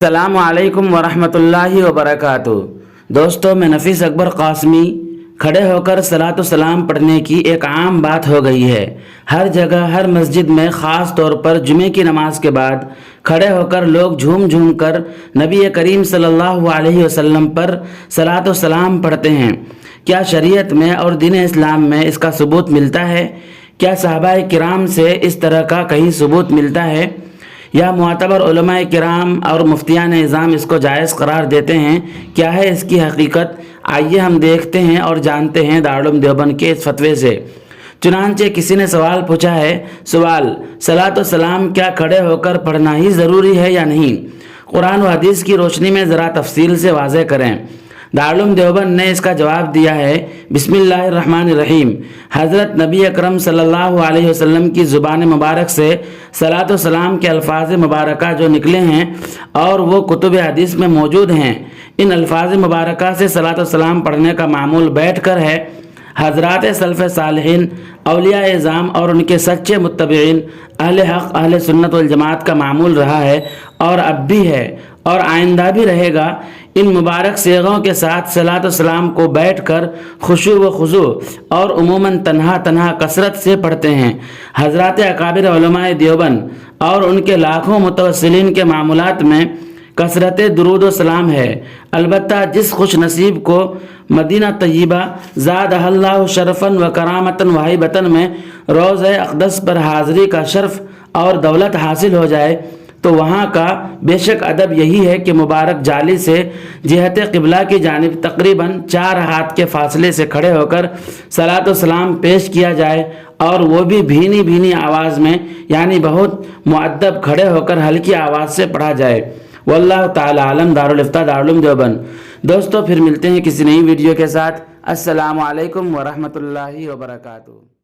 السلام علیکم ورحمۃ اللہ وبرکاتہ۔ دوستو، میں نفیس اکبر قاسمی کھڑے ہو کر صلاۃ و سلام پڑھنے کی ایک عام بات ہو گئی ہے۔ ہر جگہ ہر مسجد میں خاص طور پر جمعے کی نماز کے بعد کھڑے ہو کر لوگ جھوم جھوم کر نبی کریم صلی اللہ علیہ وسلم پر صلاۃ و سلام پڑھتے ہیں۔ کیا شریعت میں اور دین اسلام میں اس کا ثبوت ملتا ہے؟ کیا صحابہ کرام سے اس طرح کا کہیں ثبوت ملتا ہے یا معتبر علماء کرام اور مفتیان اعظام اس کو جائز قرار دیتے ہیں؟ کیا ہے اس کی حقیقت؟ آئیے ہم دیکھتے ہیں اور جانتے ہیں دارالعلوم دیوبند کے اس فتوے سے۔ چنانچہ کسی نے سوال پوچھا ہے، سوال: صلاۃ و سلام کیا کھڑے ہو کر پڑھنا ہی ضروری ہے یا نہیں؟ قرآن و حدیث کی روشنی میں ذرا تفصیل سے واضح کریں۔ دارالعلوم دیوبند نے اس کا جواب دیا ہے، بسم اللہ الرحمن الرحیم۔ حضرت نبی اکرم صلی اللہ علیہ وسلم کی زبان مبارک سے صلاۃ و سلام کے الفاظ مبارکہ جو نکلے ہیں اور وہ کتب حدیث میں موجود ہیں، ان الفاظ مبارکہ سے صلاۃ و سلام پڑھنے کا معمول بیٹھ کر ہے۔ حضرات سلف صالحین، اولیاء اعظام اور ان کے سچے متبعین، اہل حق، اہل سنت والجماعت کا معمول رہا ہے اور اب بھی ہے اور آئندہ بھی رہے گا۔ ان مبارک صیغوں کے ساتھ صلاۃ و سلام کو بیٹھ کر خشوع و خضوع اور عموماً تنہا تنہا کثرت سے پڑھتے ہیں۔ حضرات اکابر علماء دیوبند اور ان کے لاکھوں متوسلین کے معمولات میں کثرت درود و سلام ہے۔ البتہ جس خوش نصیب کو مدینہ طیبہ زادہ اللہ شرفاً و کرامتاً و ہیبتاً میں روضہ اقدس پر حاضری کا شرف اور دولت حاصل ہو جائے تو وہاں کا بے شک ادب یہی ہے کہ مبارک جالی سے جہت قبلہ کی جانب تقریباً 4 ہاتھ کے فاصلے سے کھڑے ہو کر صلاۃ و سلام پیش کیا جائے، اور وہ بھی بھینی بھینی آواز میں، یعنی بہت مؤدب کھڑے ہو کر ہلکی آواز سے پڑھا جائے۔ واللہ تعالی عالم۔ دارالفتہ دارالعلوم دیوبند۔ دوستو، پھر ملتے ہیں کسی نئی ویڈیو کے ساتھ۔ السلام علیکم ورحمۃ اللہ وبرکاتہ۔